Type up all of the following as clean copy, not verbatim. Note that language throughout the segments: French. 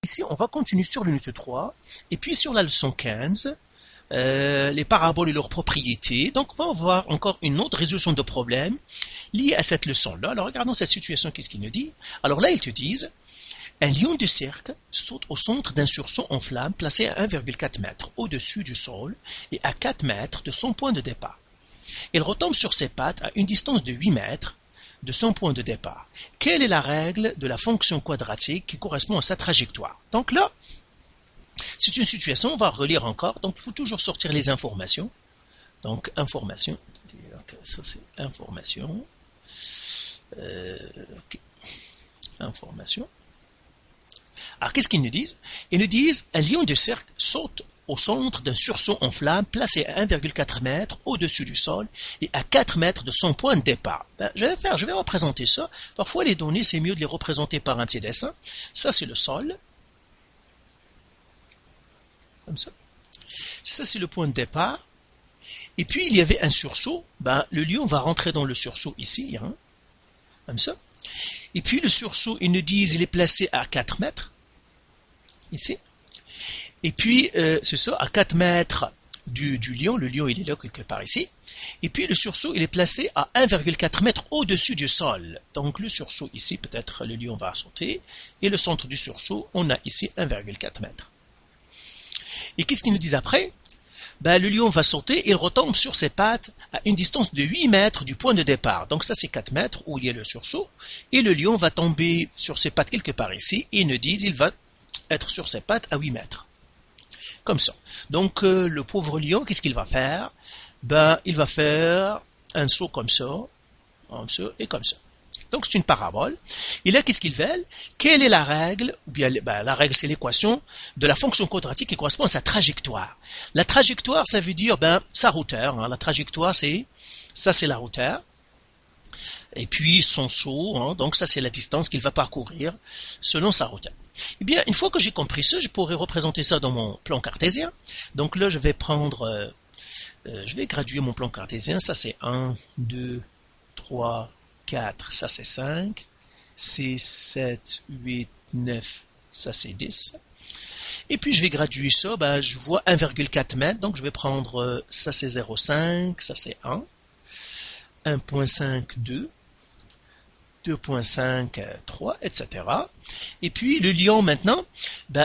Ici, on va continuer sur l'unité 3, et puis sur la leçon 15, les paraboles et leurs propriétés. Donc, on va voir encore une autre résolution de problème liée à cette leçon-là. Alors, regardons cette situation, qu'est-ce qu'il nous dit? Alors là, ils te disent, un lion de cercle saute au centre d'un sursaut en flamme placé à 1,4 m au-dessus du sol et à 4 mètres de son point de départ. Il retombe sur ses pattes à une distance de 8 mètres de son point de départ. Quelle est la règle de la fonction quadratique qui correspond à sa trajectoire? Donc là, c'est une situation, on va relire encore, donc il faut toujours sortir les informations. Donc, information, okay, ça c'est information, okay. Information. Alors, qu'est-ce qu'ils nous disent? Ils nous disent, un lion de cercle saute au centre d'un sursaut en flamme placé à 1,4 m au-dessus du sol et à 4 mètres de son point de départ. Je vais représenter ça. Parfois, les données, c'est mieux de les représenter par un petit dessin. Ça, c'est le sol. Comme ça. Ça, c'est le point de départ. Et puis, il y avait un sursaut. Le lion va rentrer dans le sursaut ici. Hein, comme ça. Et puis, le sursaut, ils nous disent, il est placé à 4 mètres. Ici. Et puis, c'est ça, à 4 mètres du lion. Le lion, il est là quelque part ici. Et puis, le sursaut, il est placé à 1,4 m au-dessus du sol. Donc, le sursaut ici, peut-être le lion va sauter. Et le centre du sursaut, on a ici 1,4 m. Et qu'est-ce qu'ils nous disent après? Le lion va sauter, il retombe sur ses pattes à une distance de 8 mètres du point de départ. Donc, ça, c'est 4 mètres où il y a le sursaut. Et le lion va tomber sur ses pattes quelque part ici. Et ils nous disent, il va être sur ses pattes à 8 mètres. Comme ça. Donc, le pauvre lion, qu'est-ce qu'il va faire? Il va faire un saut comme ça et comme ça. Donc, c'est une parabole. Et là, qu'est-ce qu'ils veulent? Quelle est la règle? Ou bien, la règle, c'est l'équation de la fonction quadratique qui correspond à sa trajectoire. La trajectoire, ça veut dire, sa hauteur. Hein. La trajectoire, c'est la hauteur. Et puis, son saut, hein, donc ça, c'est la distance qu'il va parcourir selon sa hauteur. Eh bien, une fois que j'ai compris ça, je pourrais représenter ça dans mon plan cartésien. Donc là, je vais prendre, je vais graduer mon plan cartésien. Ça, c'est 1, 2, 3, 4, ça c'est 5, 6, 7, 8, 9, ça c'est 10. Et puis je vais graduer ça, je vois 1,4 m, donc je vais prendre, ça c'est 0,5, ça c'est 1, 1,5, 2, 2,5, 3, etc. Et puis le lion maintenant,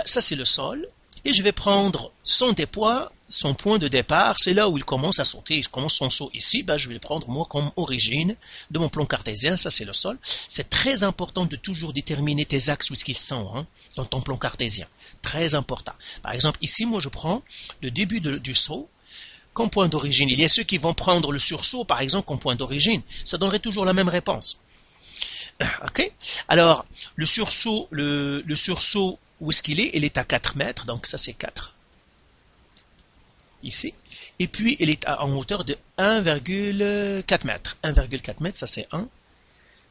ça c'est le sol, et je vais prendre son dépôt, son point de départ, c'est là où il commence à sauter, il commence son saut ici, je vais le prendre moi comme origine de mon plan cartésien, ça c'est le sol. C'est très important de toujours déterminer tes axes où est-ce qu'ils sont, hein, dans ton plan cartésien. Très important. Par exemple, ici, moi je prends le début du saut comme point d'origine. Il y a ceux qui vont prendre le sursaut, par exemple, comme point d'origine. Ça donnerait toujours la même réponse. Ok? Alors, le sursaut, où est-ce qu'il est? Il est à 4 mètres, donc ça c'est 4. Ici. Et puis, il est en hauteur de 1,4 m. 1,4 m, ça c'est 1.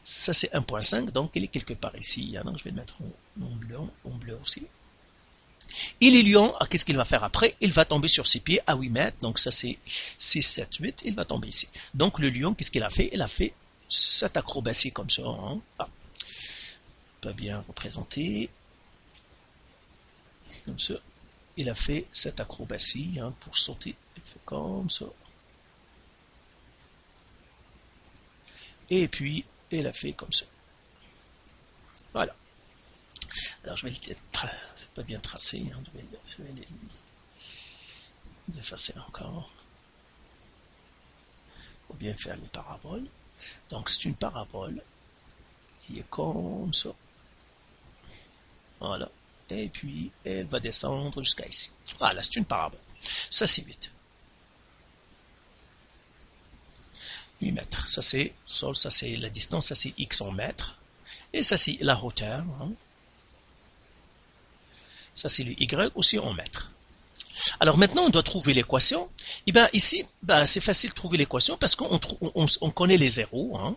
Ça c'est 1,5, donc il est quelque part ici. Donc, je vais le mettre en bleu aussi. Et les lions, qu'est-ce qu'il va faire après? Il va tomber sur ses pieds à 8 mètres, donc ça c'est 6, 7, 8, il va tomber ici. Donc le lion, qu'est-ce qu'il a fait? Il a fait cette acrobatie comme ça. Hein. Pas bien représenté. Comme ça. Il a fait cette acrobatie pour sauter. Il fait comme ça. Et puis, il a fait comme ça. Voilà. Alors, je vais c'est pas bien tracé. Je vais les effacer encore. Il faut bien faire les paraboles. Donc, c'est une parabole qui est comme ça. Voilà. Et puis, elle va descendre jusqu'à ici. Voilà, c'est une parabole. Ça, c'est 8. 8 mètres. Ça, c'est sol, ça, c'est la distance, ça, c'est x en mètres. Et ça, c'est la hauteur. Hein. Ça, c'est le y aussi en mètres. Alors, maintenant, on doit trouver l'équation. Et bien, ici, c'est facile de trouver l'équation parce qu'on connaît les zéros. Hein.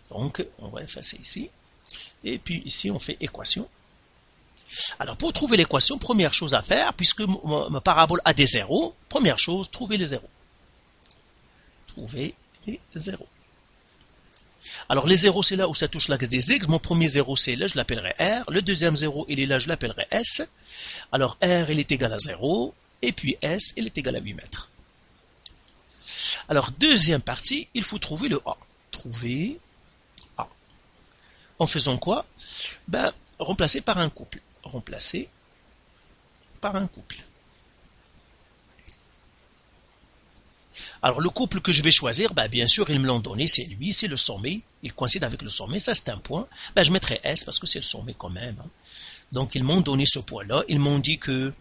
Donc, on va effacer ici. Et puis, ici, on fait équation. Alors, pour trouver l'équation, première chose à faire, puisque ma parabole a des zéros, première chose, trouver les zéros. Trouver les zéros. Alors les zéros, c'est là où ça touche l'axe des X. Mon premier zéro, c'est là, je l'appellerai R. Le deuxième zéro, il est là, je l'appellerai S. Alors R, il est égal à 0. Et puis S, il est égal à 8 mètres. Alors deuxième partie, il faut trouver le A. Trouver A. En faisant quoi? Ben, remplacer par un couple. Remplacer par un couple. Alors le couple que je vais choisir, ben, bien sûr, ils me l'ont donné, c'est lui, c'est le sommet. Il coïncide avec le sommet, ça c'est un point. Ben, je mettrai S parce que c'est le sommet quand même. Hein. Donc ils m'ont donné ce point-là. Ils m'ont dit que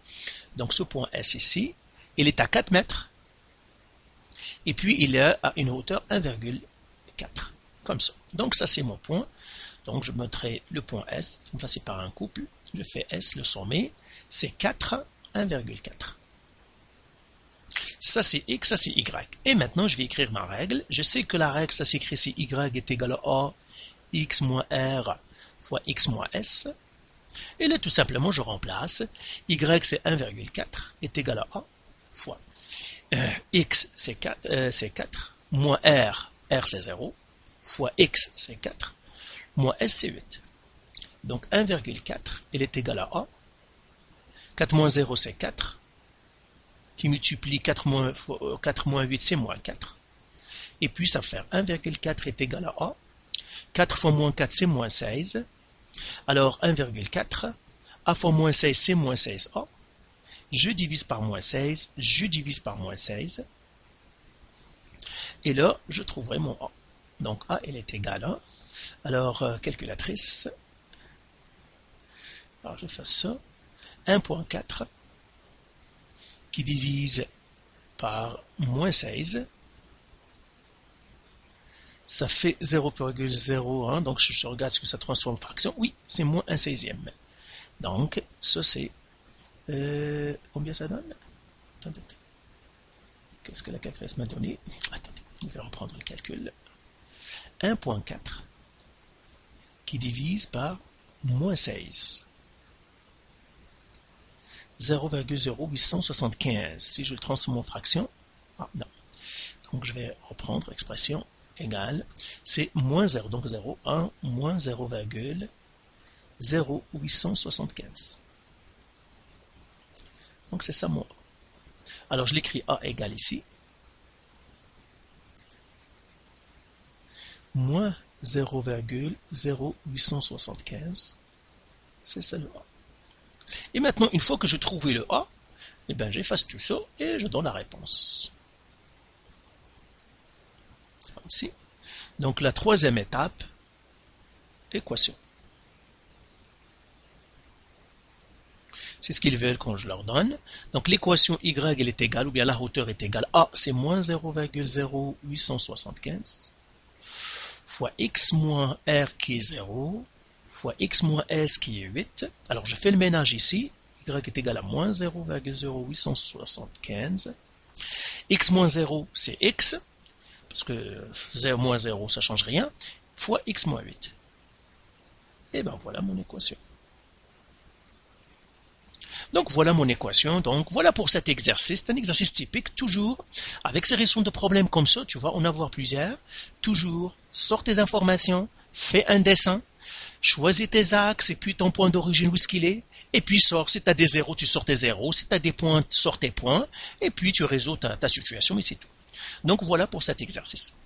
donc ce point S ici, il est à 4 mètres. Et puis il est à une hauteur 1,4. Comme ça. Donc ça c'est mon point. Donc je mettrai le point S, remplacé par un couple. Je fais S, le sommet. C'est 4, 1,4. Ça c'est X, ça c'est Y. Et maintenant je vais écrire ma règle. Je sais que la règle, ça s'écrit si Y est égal à A, X moins R fois X moins S. Et là tout simplement je remplace. Y c'est 1,4 est égal à A fois X c'est 4, moins R c'est 0, fois X c'est 4, moins S c'est 8. Donc 1,4 il est égal à A. 4 moins 0 c'est 4. Qui multiplie 4 moins 8, c'est moins 4. Et puis ça fait 1,4 est égal à A. 4 fois moins 4, c'est moins 16. Alors 1,4, A fois moins 16, c'est moins 16A. Je divise par moins 16, je divise par moins 16. Et là, je trouverai mon A. Donc A, il est égal à... Alors, calculatrice. Alors, je fais ça. 1,4 qui divise par moins 16, ça fait 0,01, donc je regarde ce que ça transforme en fraction, oui, c'est moins 1/16. Donc, ça c'est, combien ça donne? Attendez, qu'est-ce que la calculatrice m'a donné? Attendez, je vais reprendre le calcul. 1,4 qui divise par moins 16. 0,0875. Si je le transforme en fraction, non. Donc je vais reprendre expression égale, c'est moins 0, donc 0, 1, moins 0,0875. Donc c'est ça mon A. Alors je l'écris A égale ici, moins 0,0875, c'est ça le A. Et maintenant, une fois que j'ai trouvé le A, eh bien, j'efface tout ça et je donne la réponse. Comme ici. Donc, la troisième étape, équation. C'est ce qu'ils veulent quand je leur donne. Donc, l'équation Y, elle est égale, ou bien la hauteur est égale à, c'est moins 0,0875, fois X moins R qui est 0, fois X moins S qui est 8. Alors je fais le ménage ici. Y est égal à moins 0,0875. X moins 0 c'est X. Parce que 0 moins 0 ça ne change rien. Fois X moins 8. Et bien voilà mon équation. Donc voilà mon équation. Donc voilà pour cet exercice. C'est un exercice typique. Toujours avec ces résolutions de problèmes comme ça. Tu vas en avoir plusieurs. Toujours sors tes informations. Fais un dessin. Choisis tes axes et puis ton point d'origine où est-ce qu'il est. Et puis sors, si tu as des zéros, tu sors tes zéros. Si tu as des points, tu sors tes points. Et puis tu résous ta situation, mais c'est tout. Donc voilà pour cet exercice.